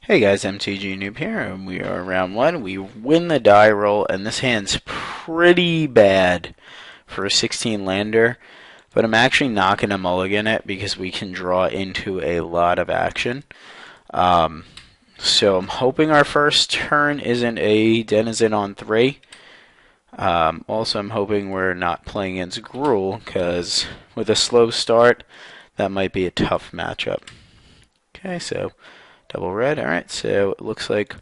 Hey guys, Mtgnoob here, and we are round one. We win the die roll, and this hand's pretty bad for a 16 lander, but I'm actually not going to mulligan it because we can draw into a lot of action. Um, so I'm hoping our first turn isn't a denizen on 3. Also, I'm hoping we're not playing against Gruul, because with a slow start, that might be a tough matchup. Okay, so double red. Alright, so it looks like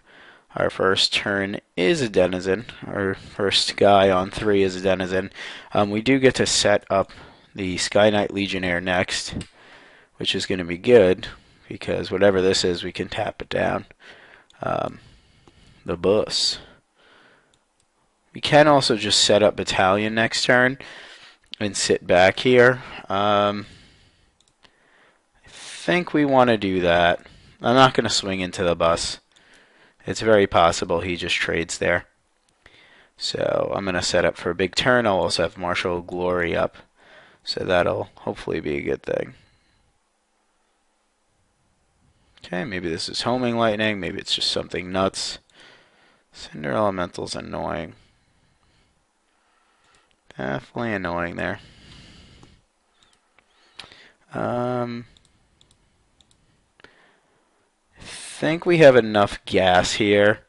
our first turn is a denizen. Our first guy on 3 is a denizen. We do get to set up the Sky Knight Legionnaire next, which is going to be good, because whatever this is, we can tap it down. The bus. We can also just set up Battalion next turn and sit back here. I think we want to do that. I'm not going to swing into the bus. It's very possible he just trades there. So I'm going to set up for a big turn. I'll also have Martial Glory up. So that'll hopefully be a good thing. Okay, maybe this is Homing Lightning. Maybe it's just something nuts. Cinder Elemental's annoying. Definitely annoying there. I think we have enough gas here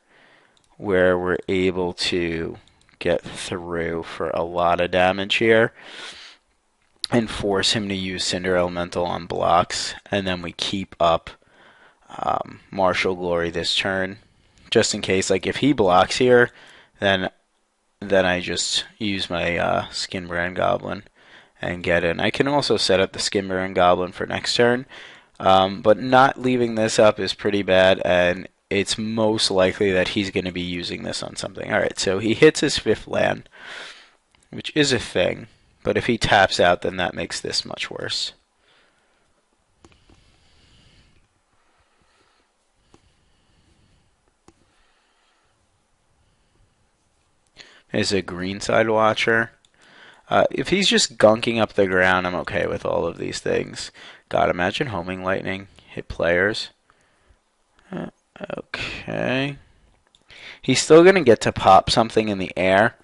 where we're able to get through for a lot of damage here and force him to use Cinder Elemental on blocks, and then we keep up Martial Glory this turn, just in case. Like if he blocks here, then I just use my Skinbrand Goblin and get in. I can also set up the Skinbrand Goblin for next turn, but not leaving this up is pretty bad, and it's most likely that he's going to be using this on something. Alright, so he hits his 5th land, which is a thing, but if he taps out, then that makes this much worse. Is a Greenside Watcher. If he's just gunking up the ground, I'm okay with all of these things. God, imagine Homing Lightning hit players. Okay. He's still going to get to pop something in the air.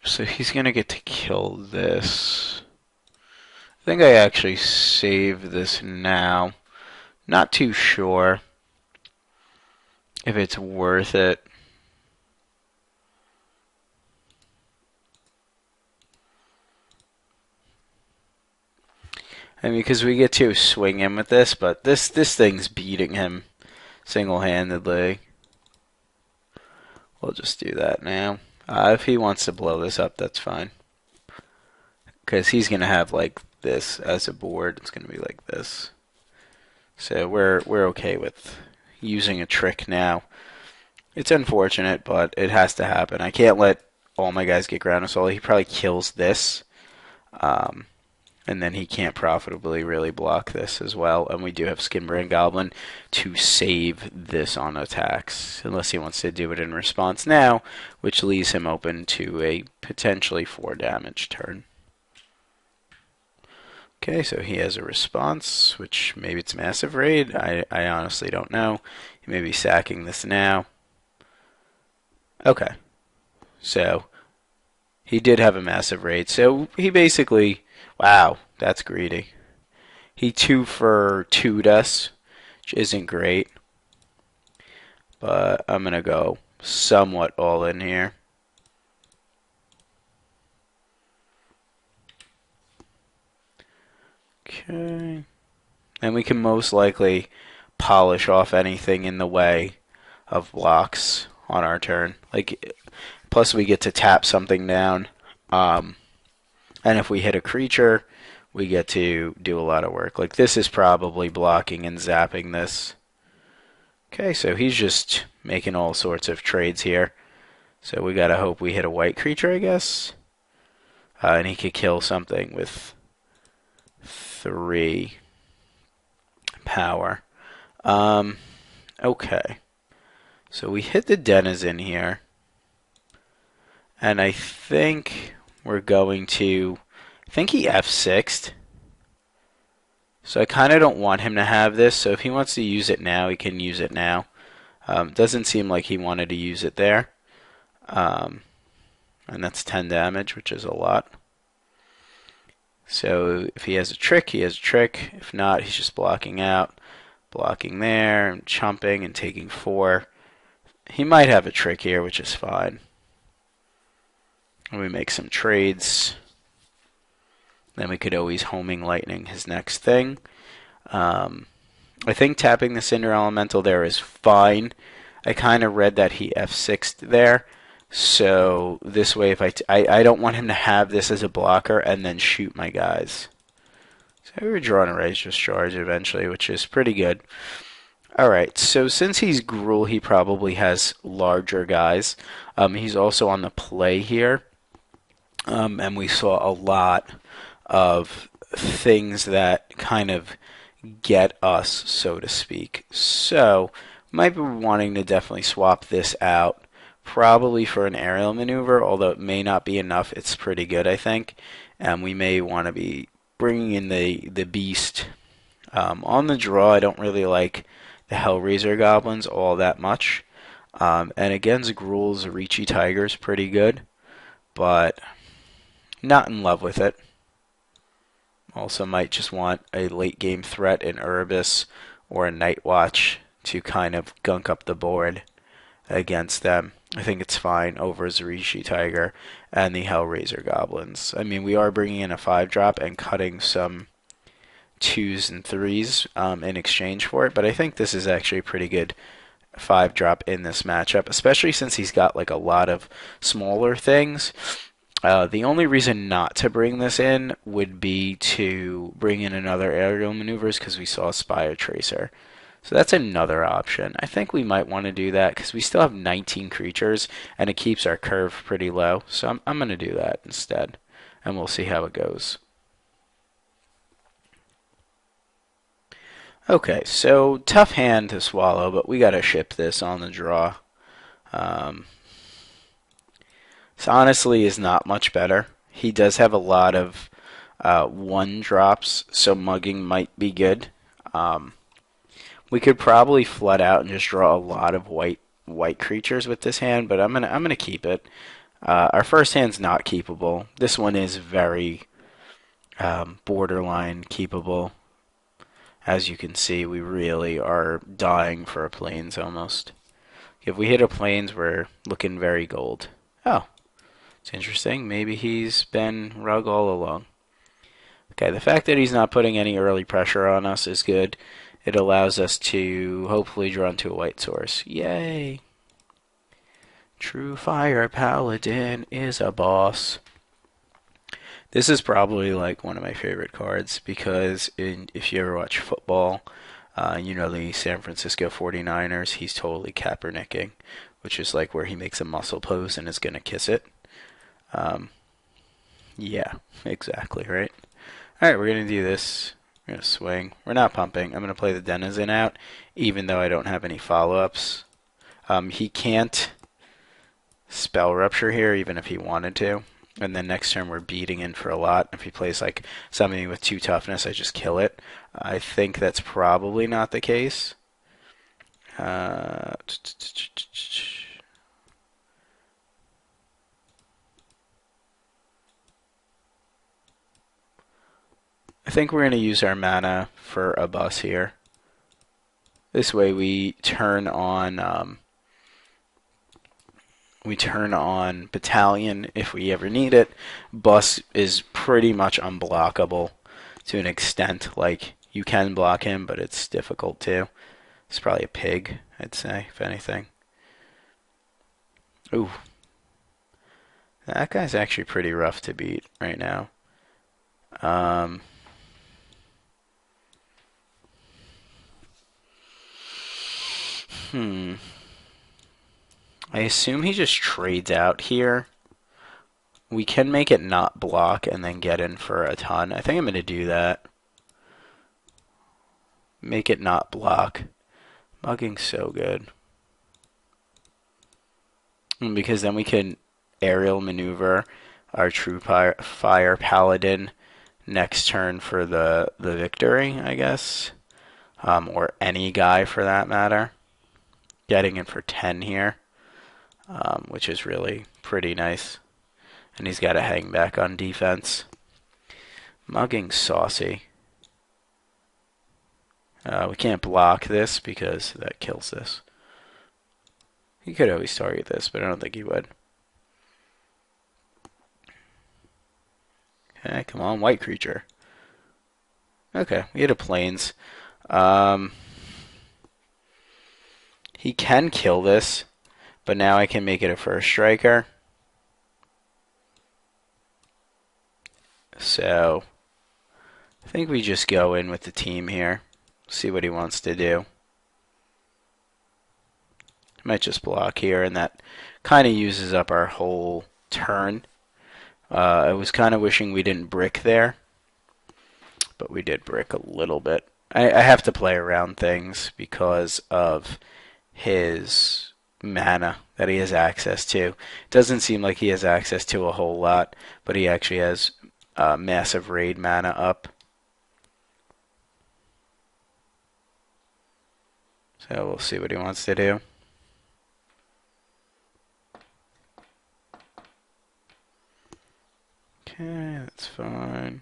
So he's going to get to kill this. I think I actually save this now. Not too sure if it's worth it. I mean, because we get to swing him with this, but this thing's beating him single-handedly. We'll just do that now. If he wants to blow this up, that's fine. Because he's going to have, like, this as a board. It's going to be like this. So we're okay with using a trick now. It's unfortunate, but it has to happen. I can't let all my guys get ground assault. He probably kills this. And then he can't profitably really block this as well. And we do have Skinbrand Goblin to save this on attacks, unless he wants to do it in response now, which leaves him open to a potentially 4 damage turn. Okay, so he has a response, which maybe it's Massive Raid. I honestly don't know. He may be sacking this now. Okay, so he did have a Massive Raid. So he basically... Wow, that's greedy. He 2 for 2'd us, which isn't great. But I'm going to go somewhat all in here. Okay. And we can most likely polish off anything in the way of blocks on our turn. Like, plus we get to tap something down. And if we hit a creature, we get to do a lot of work. Like this is probably blocking and zapping this. Okay, so he's just making all sorts of trades here. So we gotta hope we hit a white creature, I guess. And he could kill something with 3 power. Okay. So we hit the Denizen here. And I think we're going to... I think he F6'd. So I kind of don't want him to have this, so if he wants to use it now, he can use it now. Doesn't seem like he wanted to use it there. And that's 10 damage, which is a lot. So if he has a trick, he has a trick. If not, he's just blocking out, blocking there, and chumping and taking 4. He might have a trick here, which is fine. And we make some trades. Then we could always homing lightning his next thing. I think tapping the Cinder Elemental there is fine. I kind of read that he F6'd there. So this way, if I don't want him to have this as a blocker and then shoot my guys. So we're drawing a Raise Discharge eventually, which is pretty good. Alright, so since he's Gruul, he probably has larger guys. He's also on the play here. And we saw a lot of things that kind of get us, so to speak. So, might be wanting to definitely swap this out. Probably for an aerial maneuver, although it may not be enough. It's pretty good, I think. And we may want to be bringing in the beast. On the draw, I don't really like the Hellraiser Goblins all that much. And against Gruul's Ricci Tiger's pretty good. But not in love with it. Also might just want a late game threat in Erebus or a Night Watch to kind of gunk up the board against them. I think it's fine over Zarishi Tiger and the Hellraiser Goblins. I mean, we are bringing in a 5-drop and cutting some 2s and 3s in exchange for it, but I think this is actually a pretty good 5-drop in this matchup, especially since he's got like a lot of smaller things. The only reason not to bring this in would be to bring in another aerial maneuvers because we saw Spire Tracer. So that's another option. I think we might want to do that because we still have 19 creatures and it keeps our curve pretty low. So I'm going to do that instead and we'll see how it goes. Okay, so tough hand to swallow, but we got to ship this on the draw. This honestly is not much better. He does have a lot of 1-drops, so mugging might be good. We could probably flood out and just draw a lot of white creatures with this hand, but I'm gonna keep it. Our first hand's not keepable. This one is very borderline keepable. As you can see, we really are dying for a plains almost. If we hit a plains, we're looking very gold. Oh, it's interesting. Maybe he's been rug all along. Okay, the fact that he's not putting any early pressure on us is good. It allows us to hopefully draw into a white source. Yay! True Fire Paladin is a boss. This is probably like one of my favorite cards because if you ever watch football, you know the San Francisco 49ers, he's totally Kaepernicking, which is like where he makes a muscle pose and is going to kiss it. Yeah, exactly, right? Alright, we're going to do this. We're going to swing. We're not pumping. I'm going to play the Denizen out, even though I don't have any follow-ups. He can't Spell Rupture here, even if he wanted to. And then next turn we're beating in for a lot. If he plays like something with 2 toughness, I just kill it. I think that's probably not the case. I think we're going to use our mana for a bus here. This way we turn on Battalion if we ever need it. Bus is pretty much unblockable to an extent. Like, you can block him, but it's difficult too. It's probably a pig, I'd say, if anything. Ooh. That guy's actually pretty rough to beat right now. I assume he just trades out here. We can make it not block and then get in for a ton. I think I'm going to do that. Make it not block. Mugging's so good. Because then we can aerial maneuver our True Fire Paladin next turn for the victory, I guess. Or any guy for that matter. Getting it for 10 here, which is really pretty nice. And he's got to hang back on defense. Mugging saucy. We can't block this because that kills this. He could always target this, but I don't think he would. Okay, come on, white creature. Okay, we hit a plains. He can kill this, but now I can make it a first striker. So, I think we just go in with the team here. See what he wants to do. Might just block here, and that kind of uses up our whole turn. I was kind of wishing we didn't brick there, but we did brick a little bit. I have to play around things because of his mana that he has access to. Doesn't seem like he has access to a whole lot, but he actually has massive raid mana up. So we'll see what he wants to do. Okay, that's fine.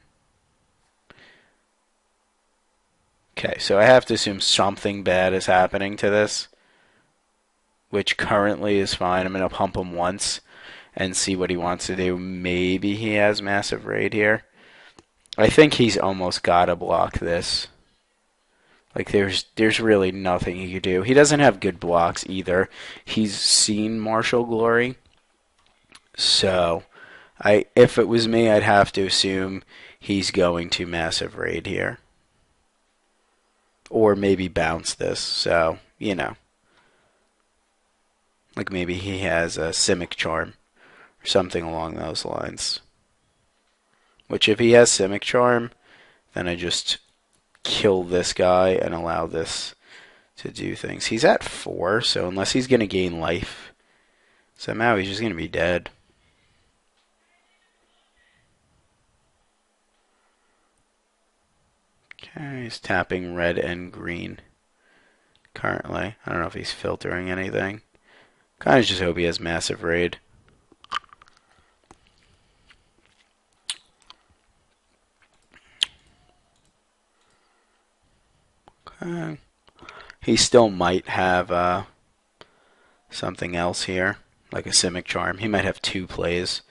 Okay, so I have to assume something bad is happening to this, which currently is fine. I'm going to pump him once and see what he wants to do. Maybe he has massive raid here. I think he's almost got to block this. Like, there's really nothing he could do. He doesn't have good blocks either. He's seen Martial Glory. So, if it was me, I'd have to assume he's going to massive raid here. Or maybe bounce this. So, you know. Like maybe he has a Simic Charm. Or something along those lines. Which if he has Simic Charm, then I just kill this guy and allow this to do things. He's at 4, so unless he's going to gain life, somehow he's just going to be dead. Okay, he's tapping red and green currently. I don't know if he's filtering anything. Kind of just hope he has massive raid. Okay. He still might have something else here, like a Simic Charm. He might have 2 plays,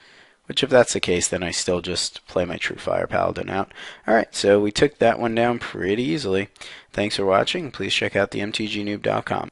which if that's the case, then I still just play my True Fire Paladin out. Alright, so we took that one down pretty easily. Thanks for watching. Please check out the mtgnoob.com.